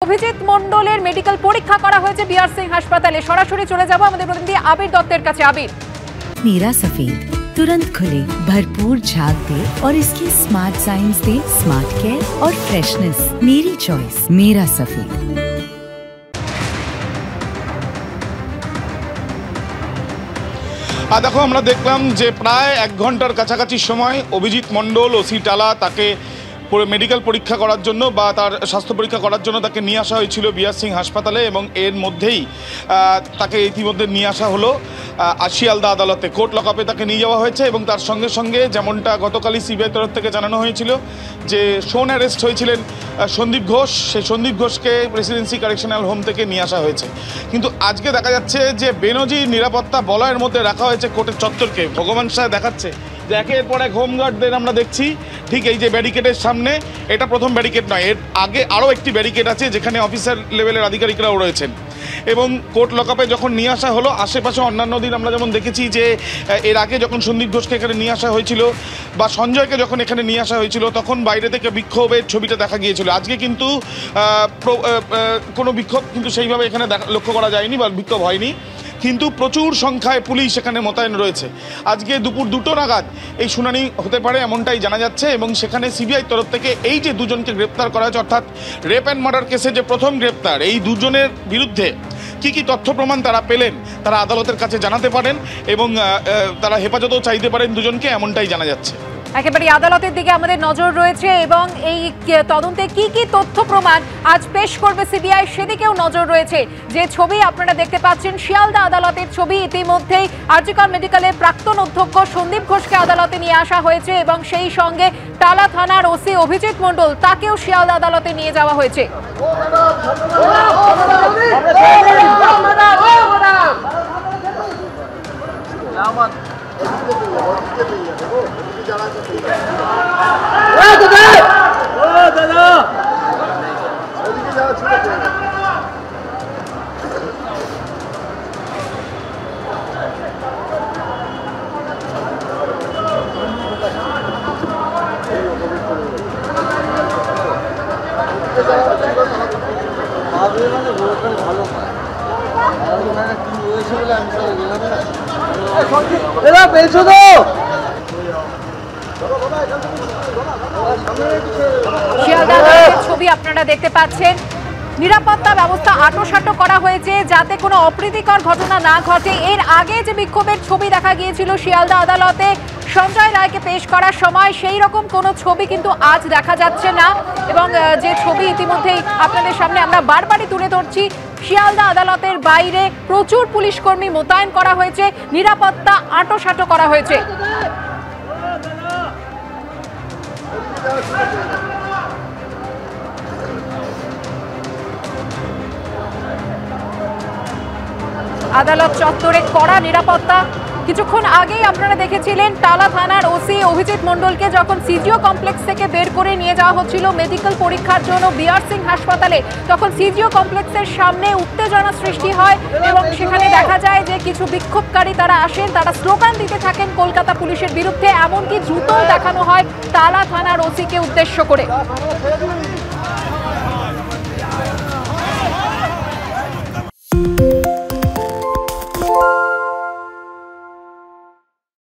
অভিজিৎ মণ্ডলের মেডিকেল পরীক্ষা করা হয়েছে বিআর সিং হাসপাতালে। সরাসরি চলে যাব আমাদের প্রতিনিধি আবির দত্তের কাছে। আবির, मेरा सफेद तुरंत खुले, भरपूर झाग दे और इसकी स्मार्ट साइंस दे स्मार्ट केयर और फ्रेशनेस। मेरी चॉइस मेरा सफेद। দেখো, আমরা দেখলাম যে প্রায় 1 ঘন্টার কাছাকাছি সময় অভিজিৎ মণ্ডল, ওসি টালা তাকে মেডিকেল পরীক্ষা করার জন্য বা তার স্বাস্থ্য পরীক্ষা করার জন্য তাকে নিয়ে আসা হয়েছিল বিআর সিং হাসপাতালে, এবং এর মধ্যেই তাকে ইতিমধ্যে নিয়ে আসা হলো শিয়ালদা আদালতে। কোর্ট লকআপে তাকে নিয়ে যাওয়া হয়েছে এবং তার সঙ্গে সঙ্গে যেমনটা গতকালই সিবিআই তরফ থেকে জানানো হয়েছিল যে শোন অ্যারেস্ট হয়েছিলেন সন্দীপ ঘোষ, সেই সন্দীপ ঘোষকে প্রেসিডেন্সি কারেকশনাল হোম থেকে নিয়ে আসা হয়েছে। কিন্তু আজকে দেখা যাচ্ছে যে বেনজির নিরাপত্তা বলয়ের মধ্যে রাখা হয়েছে কোর্টের চত্বরকে। ভগবান সাহেব দেখাচ্ছে যে একের পর এক হোমগার্ডদের আমরা দেখছি ঠিক এই যে ব্যারিকেডের সামনে। এটা প্রথম ব্যারিকেড নয়, এর আগে আরও একটি ব্যারিকেড আছে যেখানে অফিসার লেভেলের আধিকারিকরাও রয়েছেন। এবং কোর্ট লকআপে যখন নিয়ে আসা হলো, আশেপাশে অন্যান্য দিন আমরা যেমন দেখেছি যে এর আগে যখন সন্দীপ ঘোষকে এখানে নিয়ে আসা হয়েছিল বা সঞ্জয়কে যখন এখানে নিয়ে আসা হয়েছিল তখন বাইরে থেকে বিক্ষোভের ছবিটা দেখা গিয়েছিল। আজকে কিন্তু কোনো বিক্ষোভ কিন্তু সেইভাবে এখানে লক্ষ্য করা যায়নি বা বিক্ষোভ হয়নি, কিন্তু প্রচুর সংখ্যায় পুলিশ এখানে মোতায়েন রয়েছে। আজকে দুপুর 2টো নাগাদ এই শুনানি হতে পারে এমনটাই জানা যাচ্ছে, এবং সেখানে সিবিআই তরফ থেকে এই যে দুজনকে গ্রেপ্তার করা হয়েছে, অর্থাৎ রেপ অ্যান্ড মার্ডার কেসে যে প্রথম গ্রেপ্তার, এই দুজনের বিরুদ্ধে কী কী তথ্য প্রমাণ তারা পেলেন তারা আদালতের কাছে জানাতে পারেন এবং তারা হেফাজতও চাইতে পারেন দুজনকে, এমনটাই জানা যাচ্ছে। একেবারে আদালতের দিকে আমাদের নজর রয়েছে এবং এই তদন্তে কি কি তথ্য প্রমাণ আজ পেশ করবে সিবিআই সেদিকেও নজর রয়েছে। যে ছবি আপনারা দেখতে পাচ্ছেন শিয়ালদা আদালতের ছবি, ইতিমধ্যেই আরজিকর মেডিকেলের প্রাক্তন অধ্যক্ষ সন্দীপ ঘোষকে আদালতে নিয়ে আসা হয়েছে এবং সেই সঙ্গে টালা থানার ওসি অভিজিৎ মণ্ডল তাকেও শিয়ালদা আদালতে নিয়ে যাওয়া হয়েছে। ছবি আপনারা দেখতে পাচ্ছেন, নিরাপত্তা ব্যবস্থা আঁটোসাঁটো করা হয়েছে যাতে কোনো অপ্রীতিকর ঘটনা না ঘটে। এর আগে যে বিক্ষোভের ছবি দেখা গিয়েছিল শিয়ালদা আদালতে সঞ্জয় রায়কে পেশ করার সময়, সেই রকম কোনো ছবি কিন্তু আজ দেখা যাচ্ছে না। এবং যে ছবি ইতিমধ্যেই আপনাদের সামনে আমরা বারবারই তুলে ধরছি, শিয়ালদা আদালতের বাইরে প্রচুর পুলিশ কর্মী মোতায়েন করা হয়েছে, নিরাপত্তা আঁটোসাঁটো করা হয়েছে। আদালত চত্বরে কড়া নিরাপত্তা। কিছুক্ষণ আগেই আপনারা দেখেছিলেন টালা থানার ওসি অভিজিৎ মণ্ডলকে যখন সিজিও কমপ্লেক্স থেকে বের করে নিয়ে যাওয়া হচ্ছিল মেডিকেল পরীক্ষার জন্য বিআর সিং হাসপাতালে, তখন সিজিও কমপ্লেক্সের সামনে উত্তেজনা সৃষ্টি হয় এবং সেখানে দেখা যায় যে কিছু বিক্ষোভকারী তারা আসেন, তারা স্লোগান দিতে থাকেন কলকাতা পুলিশের বিরুদ্ধে, এমনকি জুতোও দেখানো হয় টালা থানার ওসিকে উদ্দেশ্য করে।